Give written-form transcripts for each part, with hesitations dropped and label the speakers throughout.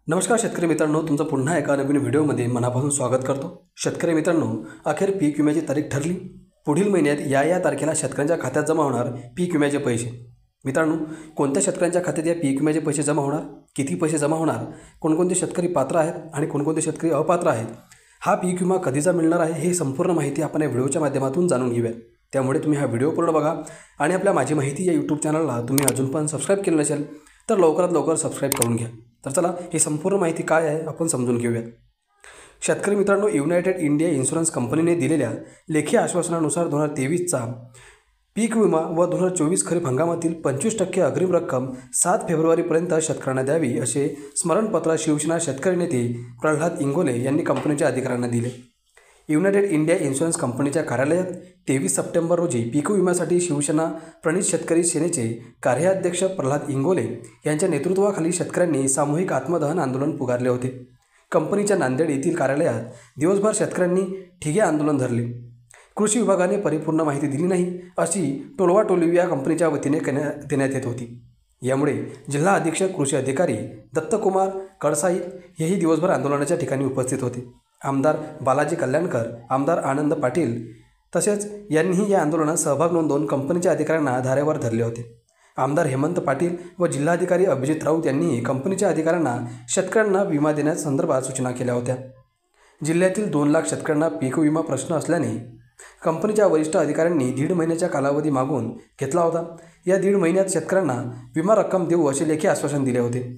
Speaker 1: नमस्कार शेतकरी मित्रांनो, तुमचं पुन्हा एका नवीन व्हिडिओमध्ये मनापासून स्वागत करतो। शेतकरी मित्रांनो, अखेर पीक विम्याची तारीख ठरली। पुढील महिन्यात या तारखेला शेतकऱ्यांच्या खात्यात जमा होणार पीक विम्याचे पैसे। मित्रांनो, कोणत्या शेतकऱ्यांच्या खात्यात या पीक विम्याचे पैसे जमा होणार, किती पैसे जमा होणार, कोणकोणते शेतकरी पात्र आहेत आणि कोणकोणते शेतकरी अपात्र आहेत, हा पीक विमा कधीचा मिळणार आहे, हे संपूर्ण माहिती आपण या व्हिडिओच्या माध्यमातून जाणून घेऊया। त्यामुळे तुम्ही हा व्हिडिओ पूर्ण बघा आणि आपल्या माझी माहिती या यूट्यूब चॅनलला तुम्ही अजून पण सबस्क्राइब केलं नसेल तर लवकरात लवकर सबस्क्राइब करून घ्या। तर चला ही संपूर्ण माहिती काय आहे आपण समजून घेऊया। शेतकरी मित्रांनो, युनायटेड इंडिया इन्शुरन्स कंपनीने दिलेल्या लेखी आश्वासनानुसार 2023चा पीक विमा व 2024 खरीप हंगामातील 25% अग्रिम रक्कम 7 फेब्रुवारीपर्यंत शेतकऱ्यांना द्यावी असे स्मरणपत्र शिवसेना शेतकरी नेते प्रल्हाद इंगोले यांनी कंपनीच्या अधिकाऱ्यांना दिले। युनायटेड इंडिया इन्शुरन्स कंपनीच्या कार्यालयात 23 सप्टेंबर रोजी पीक विम्यासाठी शिवसेना प्रणित शेतकरी सेनेचे कार्याध्यक्ष प्रल्हाद इंगोले यांच्या नेतृत्वाखाली शेतकऱ्यांनी सामूहिक आत्मदहन आंदोलन पुकारले होते। कंपनीच्या नांदेड येथील कार्यालयात दिवसभर शेतकऱ्यांनी ठिगे आंदोलन धरले। कृषी विभागाने परिपूर्ण माहिती दिली नाही अशी टोलवाटोलवी या कंपनीच्या वतीने देण्यात येत होती। यामुळे जिल्हा अधीक्षक कृषी अधिकारी दत्तकुमार कडसाई हेही दिवसभर आंदोलनाच्या ठिकाणी उपस्थित होते। आमदार बालाजी कल्याणकर, आमदार आनंद पाटील तसेच यांनीही या आंदोलनात सहभाग नोंदवून कंपनीच्या अधिकाऱ्यांना धारेवर धरले होते। आमदार हेमंत पाटील व जिल्हाधिकारी अभिजित राऊत यांनीही कंपनीच्या अधिकाऱ्यांना शेतकऱ्यांना विमा देण्यासंदर्भात सूचना केल्या होत्या। जिल्ह्यातील 2 लाख शेतकऱ्यांना पीक विमा प्रश्न असल्याने कंपनीच्या वरिष्ठ अधिकाऱ्यांनी 1.5 महिन्याचा कालावधी मागून घेतला होता। या 1.5 महिन्यात शेतकऱ्यांना विमा रक्कम देऊ असे लेखी आश्वासन दिले होते।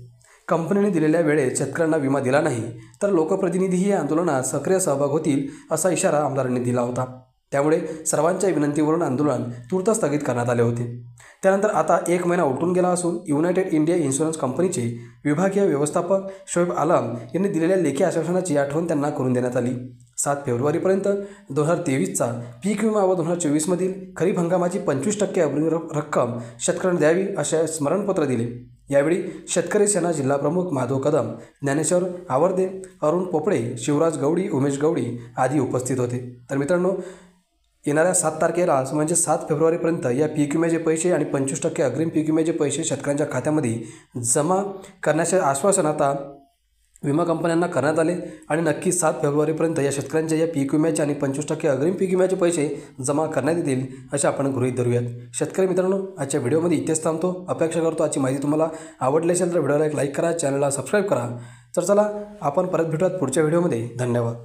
Speaker 1: कंपनीने दिलेल्या वेळेत शेतकऱ्यांना विमा दिला नाही तर लोकप्रतिनिधीही या आंदोलनात सक्रिय सहभाग होतील असा इशारा आमदारांनी दिला होता। त्यामुळे सर्वांच्या विनंतीवरून आंदोलन तूर्त स्थगित करण्यात आले होते। त्यानंतर आता 1 महिना उलटून गेला असून युनायटेड इंडिया इन्शुरन्स कंपनीचे विभागीय व्यवस्थापक शोएब आलम यांनी दिलेल्या लेखी आश्वासनाची आठवण त्यांना करून देण्यात आली। 7 फेब्रुवारीपर्यंत 2023चा पीक विमा व 2024मधील खरीप हंगामाची 25% अग्रिम रक्कम शेतकऱ्यांना द्यावी असे स्मरणपत्र दिले। यावेळी शेतकरी सेना जिल्हा प्रमुख माधव कदम, ज्ञानेश्वर आवर्दे, अरुण पोपळे, शिवराज गवडी, उमेश गवडी आदी उपस्थित होते। तर मित्रांनो, येणाऱ्या 7 तारखेला म्हणजे 7 फेब्रुवारीपर्यंत या पीक विम्याचे पैसे आणि 25% अग्रिम पीक विम्याचे पैसे शेतकऱ्यांच्या खात्यामध्ये जमा करण्याचे आश्वासन आता विमा कंपन्यांना करण्यात आले आणि नक्की 7 फेब्रुवारीपर्यंत या शेतकऱ्यांच्या या पीक विम्याचे आणि 25% अग्रिम पीक विम्याचे पैसे जमा करण्यात येतील असे आपण गृहीत धरूयात। शेतकरी मित्रांनो, आजच्या व्हिडिओमध्ये इथेच थांबतो। अपेक्षा करतो आजची माहिती तुम्हाला आवडली असेल तर व्हिडिओला एक लाईक करा, चॅनलला सबस्क्राईब करा। तर चला आपण परत भेटूयात पुढच्या व्हिडिओमध्ये। धन्यवाद।